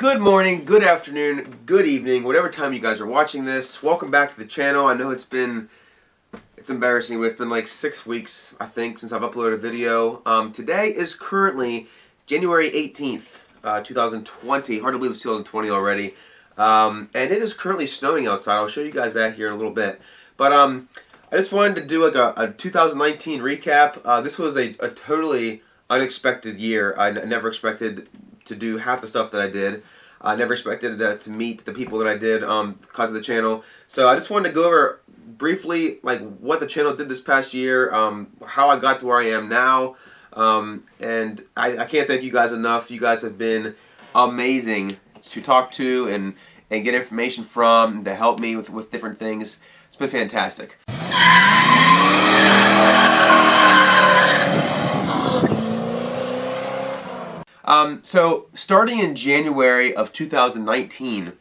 Good morning, good afternoon, good evening, whatever time you guys are watching this. Welcome back to the channel. I know it's embarrassing, but it's been like 6 weeks, I think, since I've uploaded a video. Today is currently January 18th, 2020. Hard to believe it's 2020 already. And it is currently snowing outside. I'll show you guys that here in a little bit. But I just wanted to do like a 2019 recap. This was a totally unexpected year. I never expected to do half the stuff that I did. I never expected to meet the people that I did because of the channel. So I just wanted to go over briefly like what the channel did this past year, how I got to where I am now, and I can't thank you guys enough. You guys have been amazing to talk to and get information from, to help me with different things. It's been fantastic. So starting in January of 2019,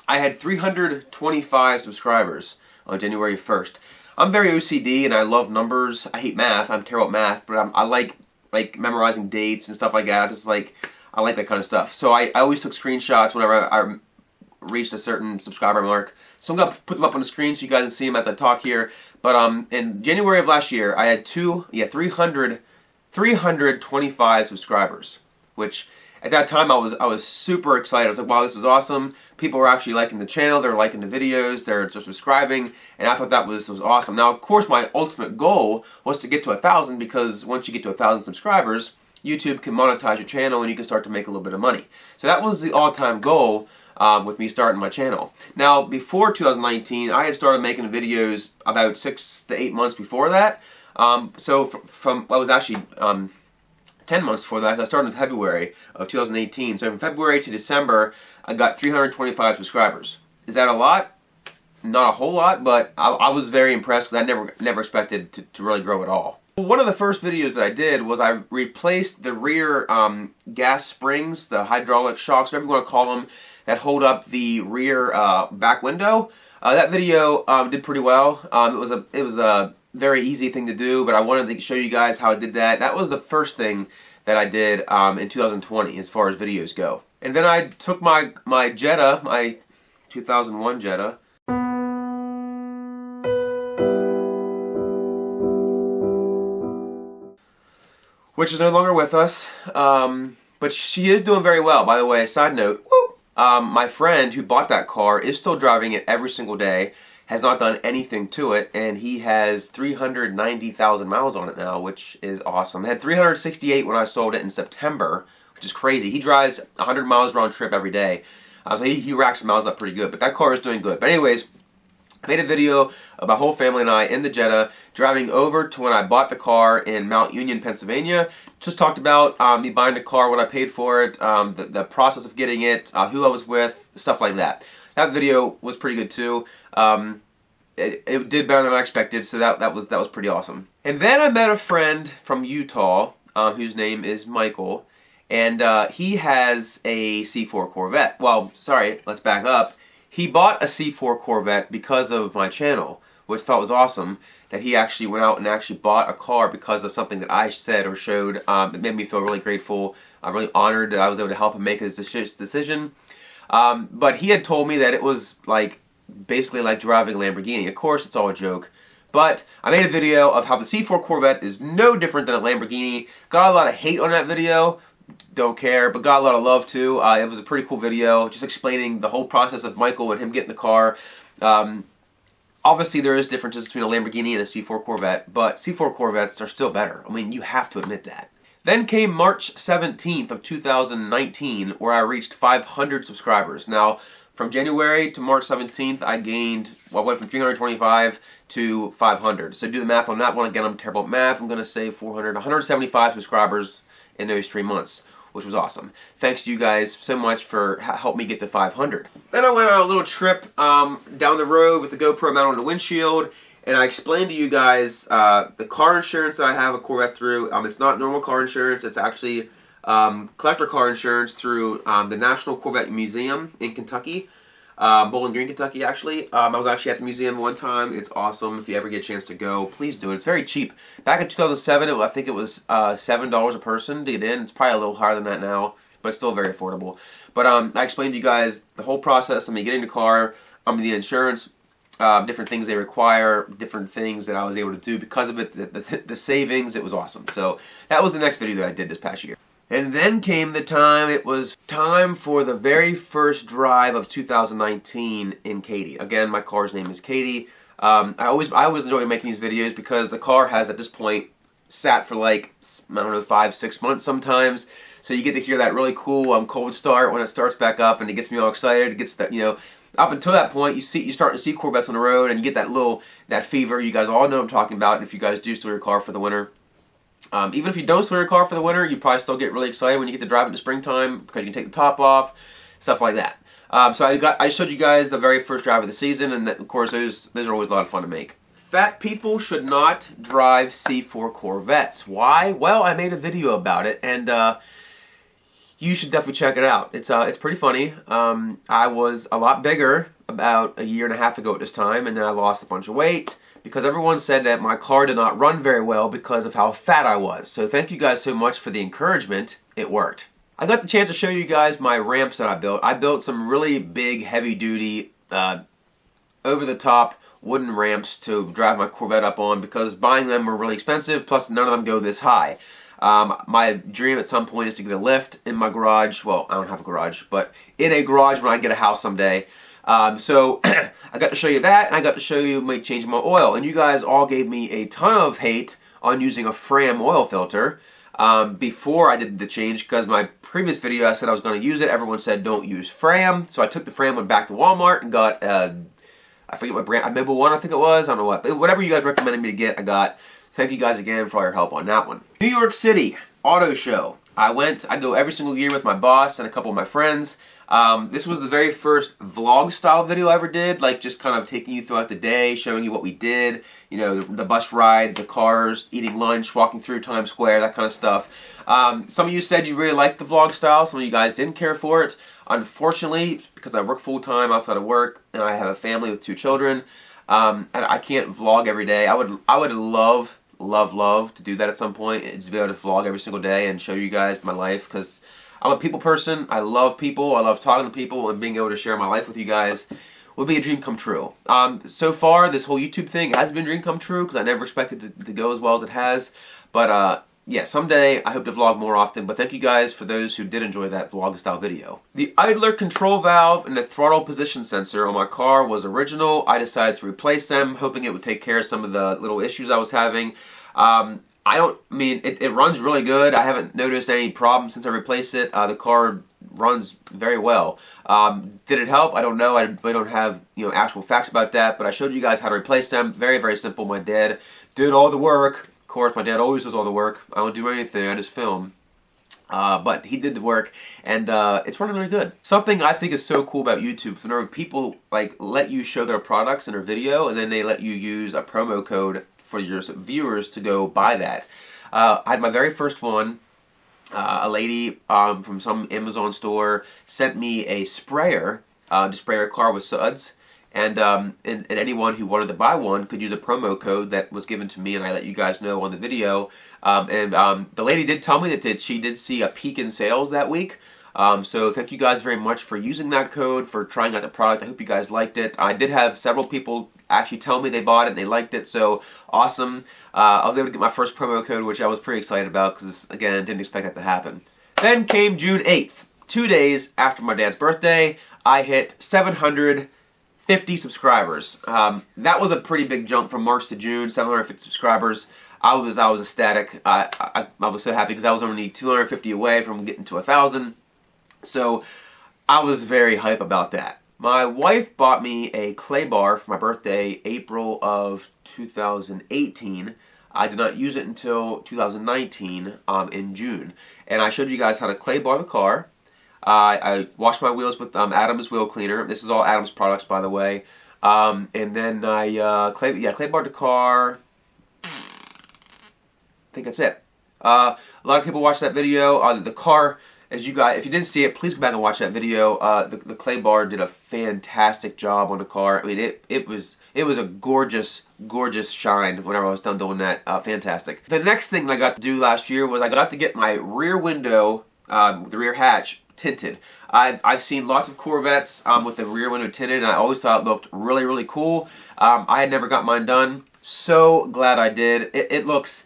I had 325 subscribers on January 1st. I'm very OCD and I love numbers. I hate math. I'm terrible at math, but I like memorizing dates and stuff like that. I like that kind of stuff. So I always took screenshots whenever I reached a certain subscriber mark. So I'm going to put them up on the screen so you guys can see them as I talk here. But in January of last year, I had 325 subscribers. Which at that time I was super excited. I was like, wow, this is awesome. People were actually liking the channel, they're liking the videos, they're subscribing, and I thought that was awesome. Now, of course, my ultimate goal was to get to 1,000, because once you get to 1,000 subscribers, YouTube can monetize your channel and you can start to make a little bit of money. So that was the all-time goal with me starting my channel. Now, before 2019, I had started making videos about 6 to 8 months before that. So from I was actually 10 months before that. I started in February of 2018. So from February to December, I got 325 subscribers. Is that a lot? Not a whole lot, but I was very impressed because I never expected to really grow at all. One of the first videos that I did was I replaced the rear gas springs, the hydraulic shocks, whatever you want to call them, that hold up the rear back window. That video did pretty well. It was a very easy thing to do, but I wanted to show you guys how I did that. That was the first thing that I did in 2020 as far as videos go. And then I took my Jetta, my 2001 Jetta, which is no longer with us, but she is doing very well. By the way, side note, my friend who bought that car is still driving it every single day, has not done anything to it, and he has 390,000 miles on it now, which is awesome. I had 368 when I sold it in September, which is crazy. He drives 100 miles round trip every day, so he racks the miles up pretty good, but that car is doing good. But anyways, I made a video of my whole family and I in the Jetta driving over to when I bought the car in Mount Union, Pennsylvania. Just talked about me buying the car, what I paid for it, the process of getting it, who I was with, stuff like that. That video was pretty good too. It did better than I expected, so that was pretty awesome. And then I met a friend from Utah, whose name is Michael, and he has a C4 Corvette. Well, sorry, let's back up. He bought a C4 Corvette because of my channel, which I thought was awesome. That he actually went out and actually bought a car because of something that I said or showed. It made me feel really grateful. I'm really honored that I was able to help him make his decision. But he had told me that it was basically like driving a Lamborghini. Of course, it's all a joke. But I made a video of how the C4 Corvette is no different than a Lamborghini. Got a lot of hate on that video. Don't care, but got a lot of love too. It was a pretty cool video, just explaining the whole process of Michael and him getting the car. Obviously, there is differences between a Lamborghini and a C4 Corvette, but C4 Corvettes are still better. I mean, you have to admit that. Then came March 17th of 2019, where I reached 500 subscribers. Now, from January to March 17th, I went from 325 to 500. So do the math on that one. Again, I'm terrible at math. I'm going to say 175 subscribers in those 3 months, which was awesome. Thanks to you guys so much for helping me get to 500. Then I went on a little trip down the road with the GoPro mounted on the windshield, and I explained to you guys the car insurance that I have a Corvette through. It's not normal car insurance. It's actually collector car insurance through the National Corvette Museum in Kentucky. Bowling Green, Kentucky, actually. I was actually at the museum one time. It's awesome. If you ever get a chance to go, please do it. It's very cheap. Back in 2007, I think it was $7 a person to get in. It's probably a little higher than that now. but still very affordable. But I explained to you guys the whole process. I mean, getting the car, the insurance, different things they require, different things that I was able to do because of it, the savings. It was awesome. So that was the next video that I did this past year. And then came the time, it was time for the very first drive of 2019 in Katie. Again, my car's name is Katie. I always enjoy making these videos because the car has, at this point, sat for like, I don't know, 5-6 months sometimes. So you get to hear that really cool cold start when it starts back up, and it gets me all excited. It gets that, you know, up until that point, you start to see Corvettes on the road, and you get that fever. You guys all know what I'm talking about. And if you guys do store your car for the winter, even if you don't store your car for the winter, you probably still get really excited when you get to drive it in the springtime because you can take the top off, stuff like that. So I showed you guys the very first drive of the season, and of course those are always a lot of fun to make. Fat people should not drive C4 Corvettes. Why? Well, I made a video about it, and you should definitely check it out. It's pretty funny. I was a lot bigger about a year and a half ago at this time, and then I lost a bunch of weight because everyone said that my car did not run very well because of how fat I was. So thank you guys so much for the encouragement. It worked. I got the chance to show you guys my ramps that I built. I built some really big, heavy-duty, over-the-top wooden ramps to drive my Corvette up on because buying them were really expensive, plus none of them go this high. My dream at some point is to get a lift in my garage. Well, I don't have a garage, but in a garage when I get a house someday. So I got to show you that, and I got to show you me changing my oil. And you guys all gave me a ton of hate on using a Fram oil filter before I did the change, because my previous video I said I was going to use it. Everyone said don't use Fram. So I took the Fram one back to Walmart and got, I forget what brand, Mobile One I think it was. I don't know what. But whatever you guys recommended me to get, I got. Thank you guys again for all your help on that one. New York City Auto Show. I go every single year with my boss and a couple of my friends. This was the very first vlog style video I ever did, like just kind of taking you throughout the day, showing you what we did, you know, the bus ride, the cars, eating lunch, walking through Times Square, that kind of stuff. Some of you said you really liked the vlog style, some of you guys didn't care for it. Unfortunately, because I work full-time outside of work and I have a family with 2 children, I can't vlog every day. I would love to do that at some point, to be able to vlog every single day and show you guys my life, because I'm a people person. I love people. I love talking to people, and being able to share my life with you guys would be a dream come true. So far, this whole YouTube thing has been a dream come true because I never expected it to go as well as it has. But yeah, someday I hope to vlog more often. But thank you guys for those who did enjoy that vlog style video. The idler control valve and the throttle position sensor on my car was original. I decided to replace them, hoping it would take care of some of the little issues I was having. It runs really good. I haven't noticed any problems since I replaced it. The car runs very well. Did it help? I don't know. I don't have, you know, actual facts about that, but I showed you guys how to replace them. Very, very simple. My dad did all the work. Of course, my dad always does all the work. I don't do anything. I just film. But he did the work, and it's running really good. Something I think is so cool about YouTube, whenever people like let you show their products in their video, and then they let you use a promo code for your viewers to go buy that. I had my very first one. A lady from some Amazon store sent me a sprayer to spray her car with suds, and anyone who wanted to buy one could use a promo code that was given to me, and I let you guys know on the video. The lady did tell me that she did see a peak in sales that week. So thank you guys very much for using that code, for trying out the product. I hope you guys liked it. I did have several people actually tell me they bought it and they liked it, so awesome. I was able to get my first promo code, which I was pretty excited about because, again, didn't expect that to happen. Then came June 8th, 2 days after my dad's birthday. I hit 750 subscribers. That was a pretty big jump from March to June, 750 subscribers. I was ecstatic. I was so happy because I was only 250 away from getting to 1,000. So I was very hype about that. My wife bought me a clay bar for my birthday, April of 2018. I did not use it until 2019 in June. And I showed you guys how to clay bar the car. I washed my wheels with Adam's wheel cleaner. This is all Adam's products, by the way. And then I clay barred the car. I think that's it. A lot of people watched that video. The car, as you guys, if you didn't see it, please go back and watch that video. The clay bar did a fantastic job on the car. I mean, it was a gorgeous shine whenever I was done doing that. Fantastic. The next thing I got to do last year was I got to get my rear window the rear hatch tinted. I've seen lots of Corvettes with the rear window tinted, and I always thought it looked really, really cool. I had never got mine done. So glad I did. It looks...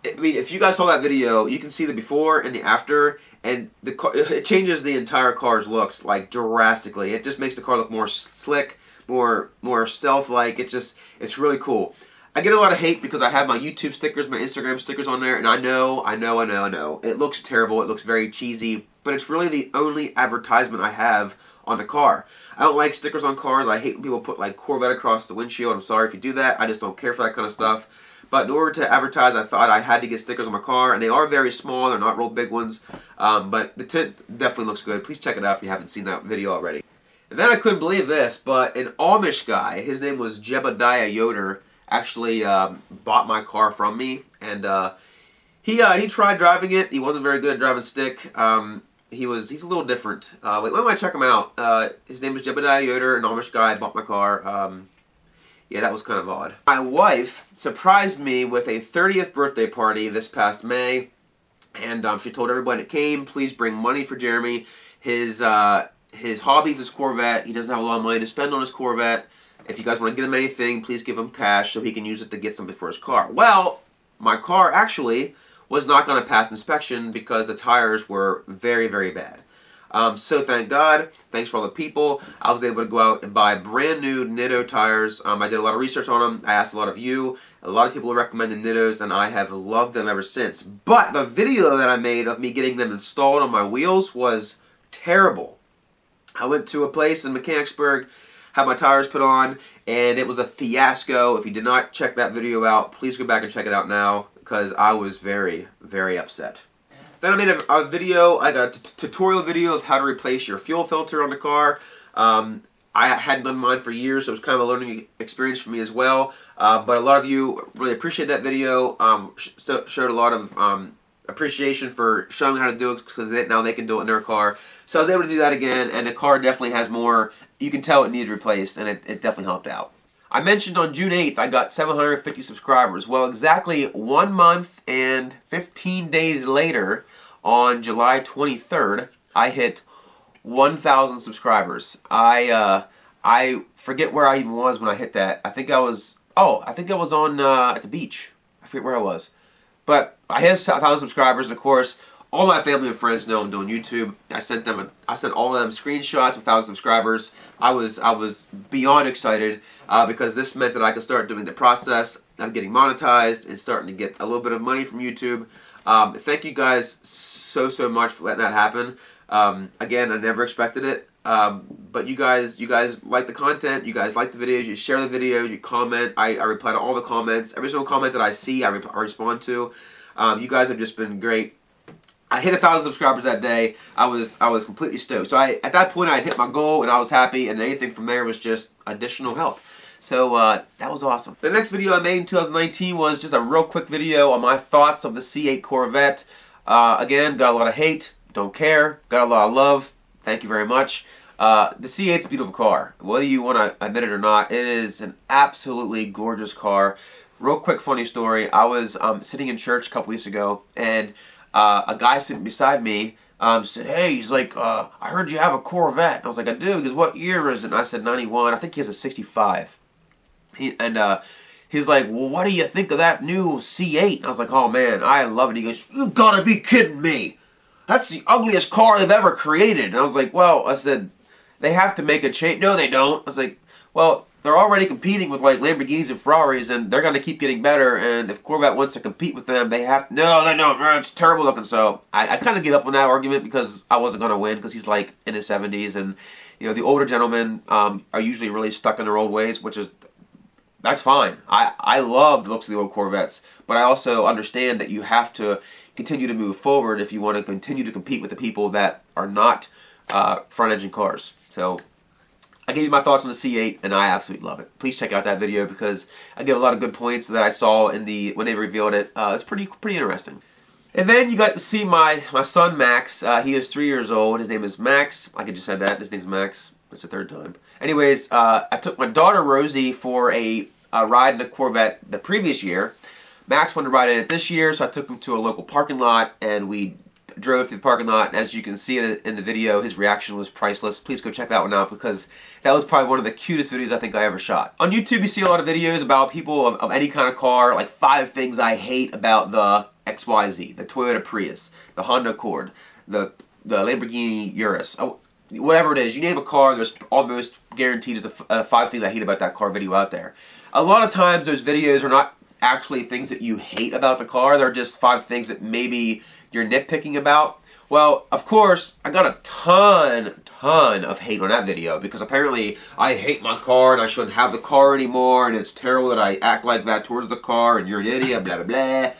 I mean, if you guys saw that video, you can see the before and the after, and the car, it changes the entire car's looks like drastically. It just makes the car look more slick, more stealth-like. It's really cool. I get a lot of hate because I have my YouTube stickers, my Instagram stickers on there, and I know. It looks terrible. It looks very cheesy, but it's really the only advertisement I have on the car. I don't like stickers on cars. I hate when people put like Corvette across the windshield. I'm sorry if you do that. I just don't care for that kind of stuff. But in order to advertise, I thought I had to get stickers on my car, and they are very small. They're not real big ones, but the tint definitely looks good. Please check it out if you haven't seen that video already. And then I couldn't believe this, but an Amish guy, his name was Jebediah Yoder, actually bought my car from me, and he tried driving it. He wasn't very good at driving stick. He's a little different. Wait, why don't I check him out? His name is Jebediah Yoder, an Amish guy, bought my car. Yeah, that was kind of odd. My wife surprised me with a 30th birthday party this past May, and she told everybody that came, please bring money for Jeremy. His hobby is his Corvette. He doesn't have a lot of money to spend on his Corvette. If you guys want to get him anything, please give him cash so he can use it to get something for his car. Well, my car actually was not going to pass inspection because the tires were very, very bad. So thank God, thanks for all the people, I was able to go out and buy brand new Nitto tires. I did a lot of research on them. I asked a lot of you. A lot of people recommended Nittos, and I have loved them ever since. But the video that I made of me getting them installed on my wheels was terrible. I went to a place in Mechanicsburg, had my tires put on, and it was a fiasco. If you did not check that video out, please go back and check it out now, because I was very, very upset. Then I made a video, like a tutorial video of how to replace your fuel filter on the car. I hadn't done mine for years, so it was kind of a learning experience for me as well. But a lot of you really appreciated that video, showed a lot of appreciation for showing me how to do it, because now they can do it in their car. So I was able to do that again, and the car definitely has more. You can tell it needed replaced, and it definitely helped out. I mentioned on June 8th I got 750 subscribers. Well, exactly 1 month and 15 days later, on July 23rd, I hit 1,000 subscribers. I forget where I even was when I hit that. I think I was on at the beach. I forget where I was. But I hit 1,000 subscribers, and of course, all my family and friends know I'm doing YouTube. I sent all of them screenshots of 1,000 subscribers. I was beyond excited because this meant that I could start doing the process of getting monetized and starting to get a little bit of money from YouTube. Thank you guys so much for letting that happen. Again, I never expected it. But you guys like the content, you guys like the videos, you share the videos, you comment. I reply to all the comments. Every single comment that I see, I respond to. You guys have just been great. I hit 1,000 subscribers that day. I was completely stoked. So at that point I had hit my goal, and I was happy, and anything from there was just additional help. So that was awesome. The next video I made in 2019 was just a real quick video on my thoughts of the C8 Corvette. Again, got a lot of hate, don't care, got a lot of love, thank you very much. The C8's a beautiful car. Whether you want to admit it or not, it is an absolutely gorgeous car. Real quick funny story, I was sitting in church a couple weeks ago, and a guy sitting beside me said, hey, he's like, I heard you have a Corvette. And I was like, I do. He goes, what year is it? And I said, 91. I think he has a 65. He's like, well, what do you think of that new C8? And I was like, oh man, I love it. He goes, you gotta be kidding me. That's the ugliest car they've ever created. And I was like, well, I said, they have to make a change. No, they don't. I was like, well, they're already competing with like Lamborghinis and Ferraris, and they're going to keep getting better, and if Corvette wants to compete with them, they have to. No, they don't. It's terrible looking. So I kind of gave up on that argument because I wasn't going to win, because he's like in his 70s, and you know, the older gentlemen are usually really stuck in their old ways, which is, that's fine. I love the looks of the old Corvettes, but I also understand that you have to continue to move forward if you want to continue to compete with the people that are not front-engine cars. So I gave you my thoughts on the C8, and I absolutely love it. Please check out that video because I give a lot of good points that I saw in when they revealed it. It's pretty interesting. And then you got to see my son Max. He is 3 years old. His name is Max. I could just said that. His name's Max. That's the third time. Anyways, I took my daughter Rosie for a ride in a Corvette the previous year. Max wanted to ride in it this year, so I took him to a local parking lot, and we drove through the parking lot, and as you can see in the video, his reaction was priceless. Please go check that one out because that was probably one of the cutest videos I think I ever shot. On YouTube, you see a lot of videos about people of any kind of car, like 5 things I hate about the XYZ, the Toyota Prius, the Honda Accord, the Lamborghini Urus. Whatever it is, you name a car, there's almost guaranteed there's a 5 things I hate about that car video out there. A lot of times those videos are not actually things that you hate about the car, they're just 5 things that maybe you're nitpicking about. Well, of course, I got a ton of hate on that video because apparently I hate my car and I shouldn't have the car anymore and it's terrible that I act like that towards the car and you're an idiot, blah, blah, blah.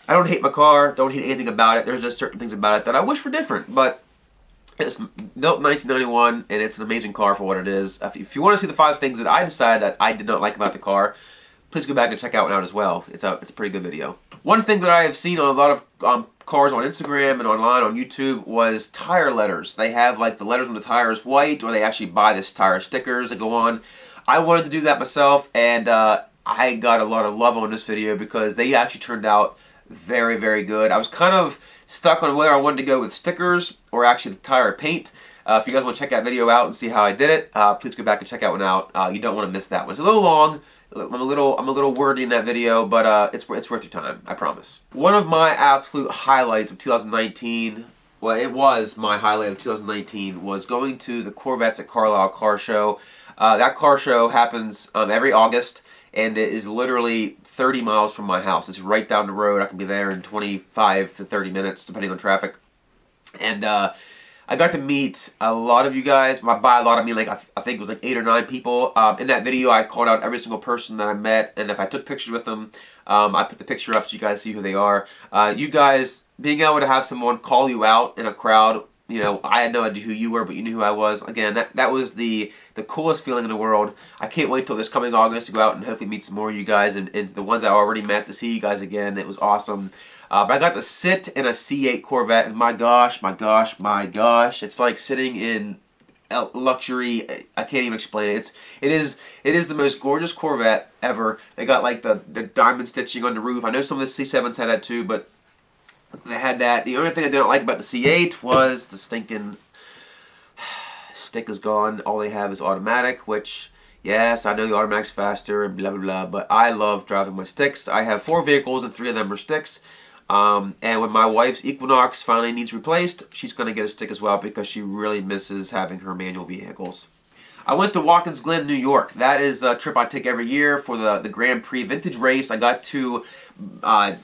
I don't hate my car, don't hate anything about it. There's just certain things about it that I wish were different, but it's built in 1991 and it's an amazing car for what it is. If you want to see the 5 things that I decided that I did not like about the car, please go back and check out as well. It's a pretty good video. One thing that I have seen on a lot of cars on Instagram and online on YouTube was tire letters. They have like the letters on the tires white, or they actually buy this tire stickers that go on. I wanted to do that myself, and I got a lot of love on this video because they actually turned out very, very good. I was kind of stuck on whether I wanted to go with stickers or actually the tire paint. If you guys want to check that video out and see how I did it, please go back and check that one out. You don't want to miss that one. It's a little long. I'm a little wordy in that video, but it's worth your time, I promise. One of my absolute highlights of 2019, well, it was my highlight of 2019, was going to the Corvettes at Carlisle Car Show. That car show happens every August, and it is literally 30 miles from my house. It's right down the road. I can be there in 25 to 30 minutes, depending on traffic. And I got to meet a lot of you guys. By a lot, I mean like I think it was like 8 or 9 people. In that video, I called out every single person that I met, and if I took pictures with them, I put the picture up so you guys see who they are. You guys being able to have someone call you out in a crowd, you know, I had no idea who you were, but you knew who I was. Again, that was the coolest feeling in the world. I can't wait till this coming August to go out and hopefully meet some more of you guys, and the ones I already met, to see you guys again. It was awesome. But I got to sit in a C8 Corvette, and my gosh, it's like sitting in luxury. I can't even explain it. It is the most gorgeous Corvette ever. They got like the diamond stitching on the roof. I know some of the C7s had that too, but they had that. The only thing I didn't like about the C8 was the stinking stick is gone. All they have is automatic, which, yes, I know the automatic's faster and blah, blah, blah, but I love driving my sticks. I have 4 vehicles and 3 of them are sticks. And when my wife's Equinox finally needs replaced, she's going to get a stick as well because she really misses having her manual vehicles. I went to Watkins Glen, New York. That is a trip I take every year for the Grand Prix Vintage Race. I got to,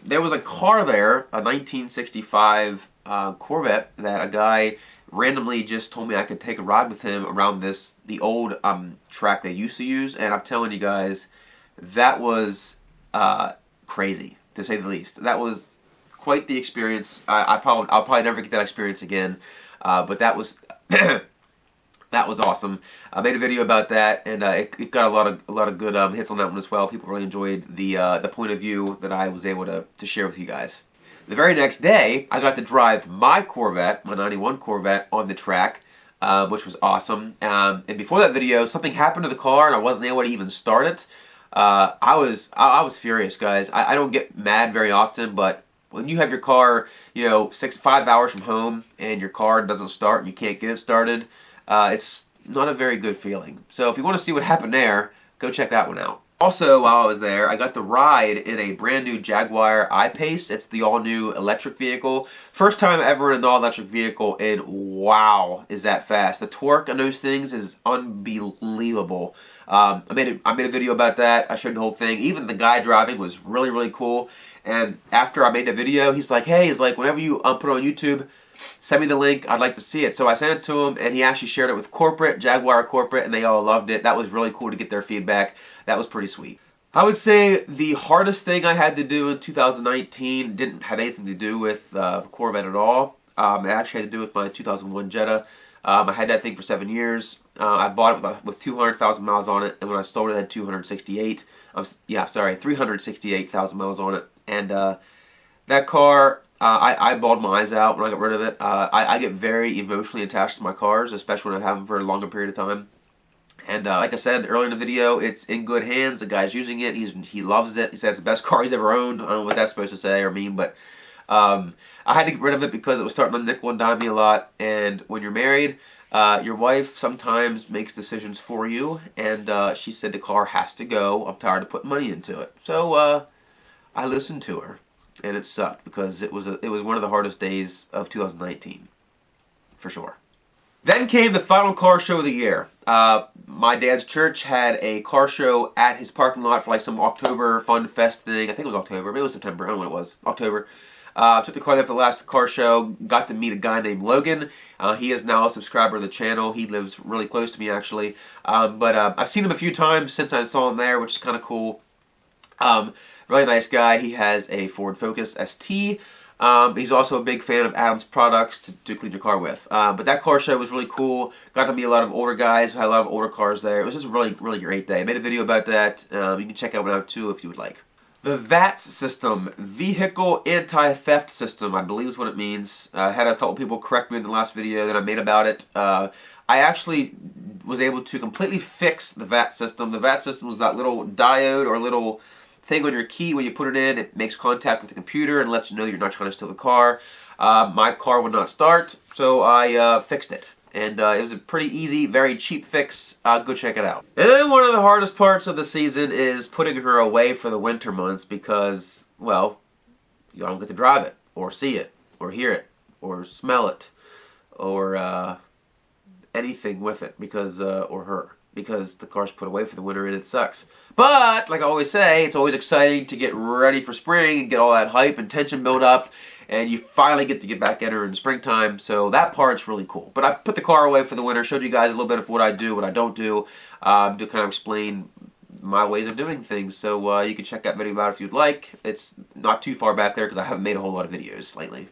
there was a car there, a 1965 Corvette, that a guy randomly just told me I could take a ride with him around the old track they used to use. And I'm telling you guys, that was crazy, to say the least. That was quite the experience. I'll probably never get that experience again, but that was that was awesome. I made a video about that, and it got a lot of good hits on that one as well. People really enjoyed the point of view that I was able to share with you guys. The very next day, I got to drive my Corvette, my 91 Corvette, on the track, which was awesome. And before that video, something happened to the car, and I wasn't able to even start it. I was furious, guys. I don't get mad very often, but when you have your car, you know, 5 hours from home and your car doesn't start and you can't get it started, it's not a very good feeling. So if you want to see what happened there, go check that one out. Also, while I was there, I got to ride in a brand new Jaguar I-Pace. It's the all-new electric vehicle. First time ever in an all-electric vehicle, and wow, is that fast. The torque on those things is unbelievable. I made a video about that. I showed the whole thing. Even the guy driving was really, really cool. And after I made the video, he's like, hey, whenever you put it on YouTube, send me the link. I'd like to see it. So I sent it to him, and he actually shared it with Jaguar Corporate, and they all loved it. That was really cool to get their feedback. That was pretty sweet. I would say the hardest thing I had to do in 2019 didn't have anything to do with the Corvette at all. It actually had to do with my 2001 Jetta. I had that thing for 7 years. I bought it with 200,000 miles on it, and when I sold it, I had 368,000 miles on it. And that car, I bawled my eyes out when I got rid of it. I get very emotionally attached to my cars, especially when I have them for a longer period of time. And like I said earlier in the video, it's in good hands. The guy's using it. He loves it. He said it's the best car he's ever owned. I don't know what that's supposed to say or mean, but I had to get rid of it because it was starting to nickel and dime me a lot. And when you're married, your wife sometimes makes decisions for you. And she said the car has to go. I'm tired of putting money into it. So I listened to her. And it sucked because it was one of the hardest days of 2019. For sure. Then came the final car show of the year. My dad's church had a car show at his parking lot for like some October Fun Fest thing. I think it was October. Maybe it was September. I don't know what it was. October. Took the car there for the last car show. Got to meet a guy named Logan. He is now a subscriber of the channel. He lives really close to me, actually. But I've seen him a few times since I saw him there, which is kind of cool. Really nice guy. He has a Ford Focus ST. He's also a big fan of Adam's products to clean your car with. But that car show was really cool. Got to meet a lot of older guys who had a lot of older cars there. It was just a really, really great day. I made a video about that. You can check that one out too if you would like. The VATS system, Vehicle Anti-Theft System, I believe is what it means. I had a couple people correct me in the last video that I made about it. I actually was able to completely fix the VAT system. The VAT system was that little diode or little thing on your key when you put it in. It makes contact with the computer and lets you know you're not trying to steal the car. My car would not start, so I fixed it. And it was a pretty easy, very cheap fix. Go check it out. And then one of the hardest parts of the season is putting her away for the winter months because, well, you don't get to drive it, or see it, or hear it, or smell it, or anything with it, because or her. Because the car's put away for the winter and it sucks. But, like I always say, it's always exciting to get ready for spring and get all that hype and tension build up, and you finally get to get back at her in springtime, so that part's really cool. But I put the car away for the winter, showed you guys a little bit of what I do, what I don't do, to kind of explain my ways of doing things, so you can check that video out if you'd like. It's not too far back there because I haven't made a whole lot of videos lately.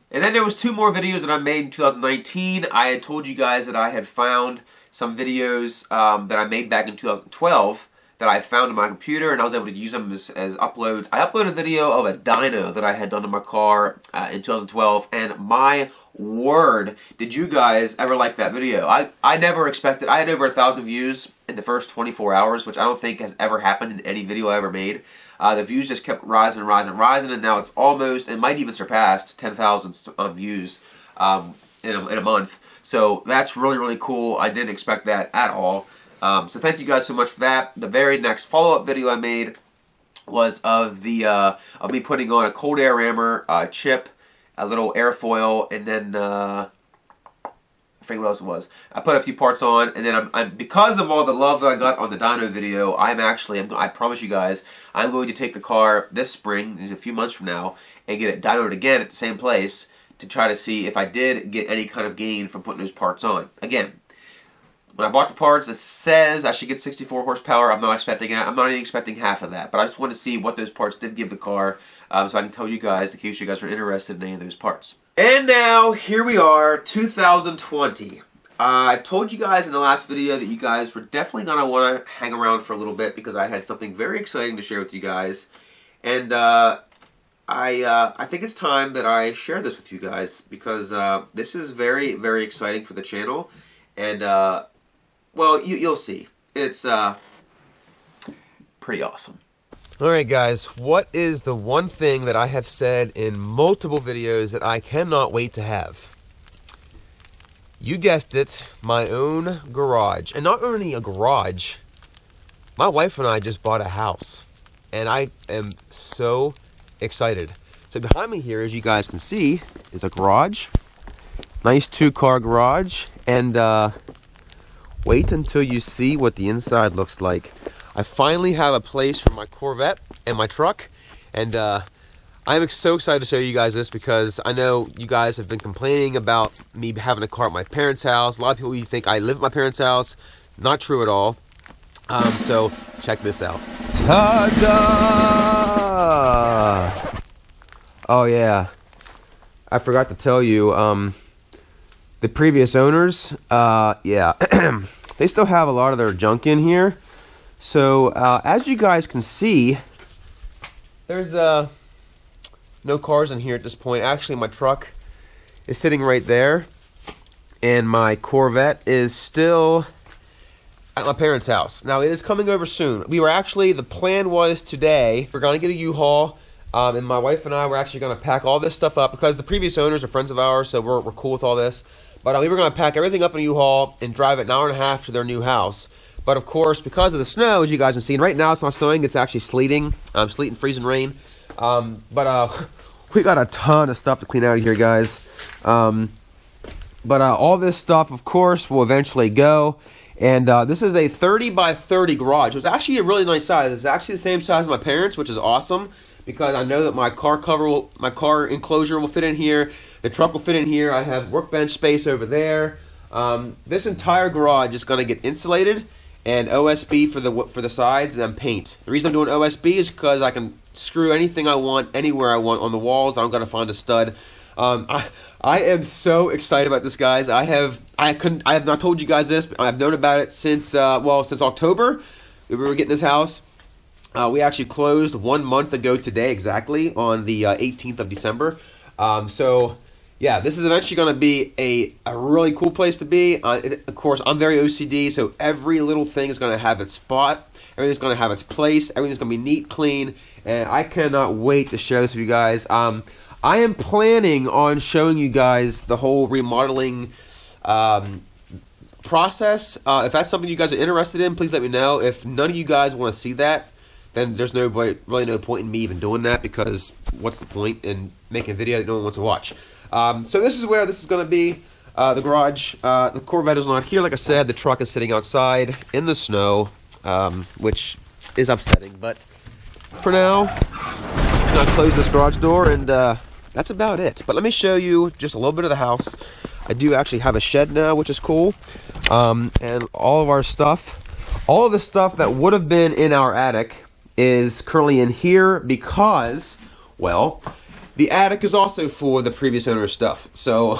And then there was 2 more videos that I made in 2019. I had told you guys that I had found some videos that I made back in 2012 that I found on my computer, and I was able to use them as uploads. I uploaded a video of a dyno that I had done to my car in 2012, and my word, did you guys ever like that video. I never expected. I had over 1,000 views in the first 24 hours, which I don't think has ever happened in any video I ever made. The views just kept rising and rising and rising, and now it's almost, it might even surpassed 10,000 views in a month. So that's really, really cool. I didn't expect that at all. So thank you guys so much for that. The very next follow-up video I made was of me putting on a cold air rammer, chip, a little airfoil, and then I forget what else it was. I put a few parts on, and then because of all the love that I got on the dyno video, I promise you guys, I'm going to take the car this spring, in a few months from now, and get it dynoed again at the same place to try to see if I did get any kind of gain from putting those parts on. Again, when I bought the parts, it says I should get 64 horsepower. I'm not even expecting half of that. But I just want to see what those parts did give the car, so I can tell you guys in case you guys are interested in any of those parts. And now, here we are, 2020. I've told you guys in the last video that you guys were definitely going to want to hang around for a little bit because I had something very exciting to share with you guys. And I think it's time that I share this with you guys because this is very, very exciting for the channel. And, well, you'll see. It's pretty awesome. Alright guys, what is the one thing that I have said in multiple videos that I cannot wait to have? You guessed it, my own garage. And not only a garage, my wife and I just bought a house. And I am so excited. So behind me here, as you guys can see, is a garage. Nice 2-car garage. And wait until you see what the inside looks like. I finally have a place for my Corvette and my truck, and I'm so excited to show you guys this because I know you guys have been complaining about me having a car at my parents' house. A lot of people think I live at my parents' house. Not true at all. So check this out. Ta-da! Oh yeah, I forgot to tell you, the previous owners, yeah, they still have a lot of their junk in here. So, as you guys can see, there's no cars in here at this point. Actually, my truck is sitting right there, and my Corvette is still at my parents' house. Now, it is coming over soon. The plan was today, we're going to get a U-Haul, And my wife and I were actually going to pack all this stuff up because the previous owners are friends of ours, so we're cool with all this. But we were going to pack everything up in a U-Haul and drive it an hour and a half to their new house. But of course, because of the snow, as you guys have seen, right now it's not snowing, it's actually sleeting. Sleet and freezing rain. We got a ton of stuff to clean out of here, guys. All this stuff, of course, will eventually go. And this is a 30 by 30 garage. It was actually a really nice size. It's actually the same size as my parents', which is awesome. Because I know that my car enclosure will fit in here. The truck will fit in here. I have workbench space over there. This entire garage is going to get insulated and OSB for the sides and then paint. The reason I'm doing OSB is because I can screw anything I want anywhere I want on the walls. I don't got to find a stud. I am so excited about this, guys. I have not told you guys this, but I've known about it since since October. We were getting this house. We actually closed 1 month ago today, exactly on the 18th of December. Yeah, this is eventually going to be a really cool place to be. Of course, I'm very OCD, so every little thing is going to have its spot. Everything's going to have its place. Everything's going to be neat, clean, and I cannot wait to share this with you guys. I am planning on showing you guys the whole remodeling process. If that's something you guys are interested in, please let me know. If none of you guys want to see that, then there's really no point in me even doing that, because what's the point in making a video that no one wants to watch? So this is where this is going to be, the garage. The Corvette is not here, like I said. The truck is sitting outside in the snow, which is upsetting. But for now, I'm going to close this garage door, and that's about it. But let me show you just a little bit of the house. I do actually have a shed now, which is cool. And all of our stuff, all of the stuff that would have been in our attic is currently in here because, well, the attic is also for the previous owner's stuff. So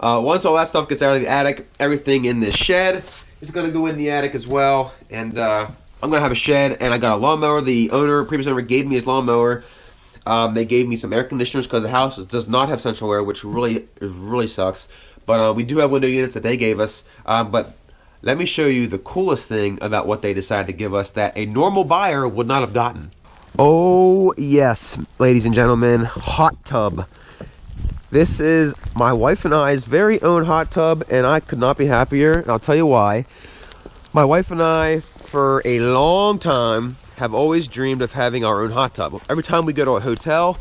once all that stuff gets out of the attic, everything in this shed is going to go in the attic as well. And I'm going to have a shed, and I got a lawnmower. The previous owner gave me his lawnmower. They gave me some air conditioners because the house does not have central air, which really sucks. But we do have window units that they gave us. But let me show you the coolest thing about what they decided to give us that a normal buyer would not have gotten. Oh yes, ladies and gentlemen, hot tub. This is my wife and I's very own hot tub, and I could not be happier, and I'll tell you why. My wife and I, for a long time, have always dreamed of having our own hot tub. Every time we go to a hotel,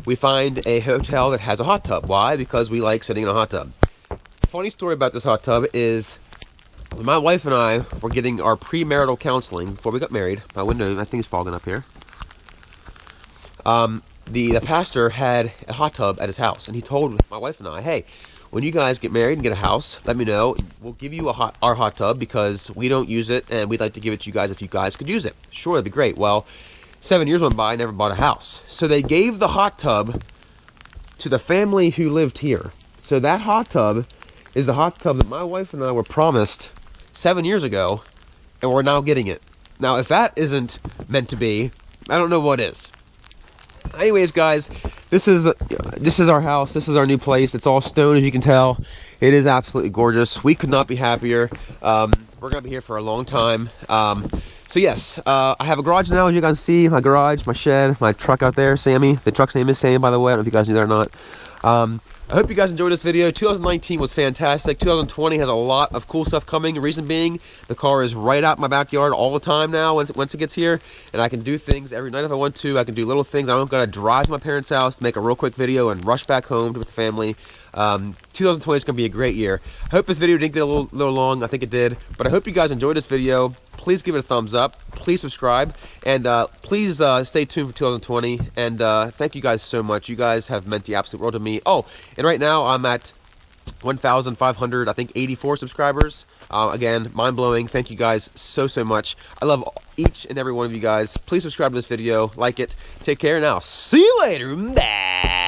we find a hotel that has a hot tub. Why? Because we like sitting in a hot tub. Funny story about this hot tub is, when my wife and I were getting our premarital counseling before we got married, my window, I think, is fogging up here. The pastor had a hot tub at his house, and he told my wife and I, hey, when you guys get married and get a house, let me know. We'll give you our hot tub because we don't use it, and we'd like to give it to you guys if you guys could use it. Sure, that'd be great. Well, 7 years went by, I never bought a house. So they gave the hot tub to the family who lived here. So that hot tub is the hot tub that my wife and I were promised 7 years ago, and we're now getting it. Now, if that isn't meant to be, I don't know what is. Anyways, guys, this is our house. This is our new place. It's all stone, as you can tell. It is absolutely gorgeous. We could not be happier. We're gonna be here for a long time. So yes, I have a garage now, as you guys see. My garage, my shed, my truck out there, Sammy. The truck's name is Sam, by the way. I don't know if you guys knew that or not. I hope you guys enjoyed this video. 2019 was fantastic. 2020 has a lot of cool stuff coming. The reason being, the car is right out my backyard all the time now once it gets here. And I can do things every night if I want to. I can do little things. I don't got to drive to my parents' house to make a real quick video and rush back home with the family. 2020 is going to be a great year. I hope this video didn't get a little long. I think it did. But I hope you guys enjoyed this video. Please give it a thumbs up. Please subscribe. And please stay tuned for 2020. And thank you guys so much. You guys have meant the absolute world to me. Oh, and right now I'm at 1,500, I think, 84 subscribers. Again, mind-blowing. Thank you guys so much. I love each and every one of you guys. Please subscribe to this video. Like it. Take care. And I'll see you later. Bye.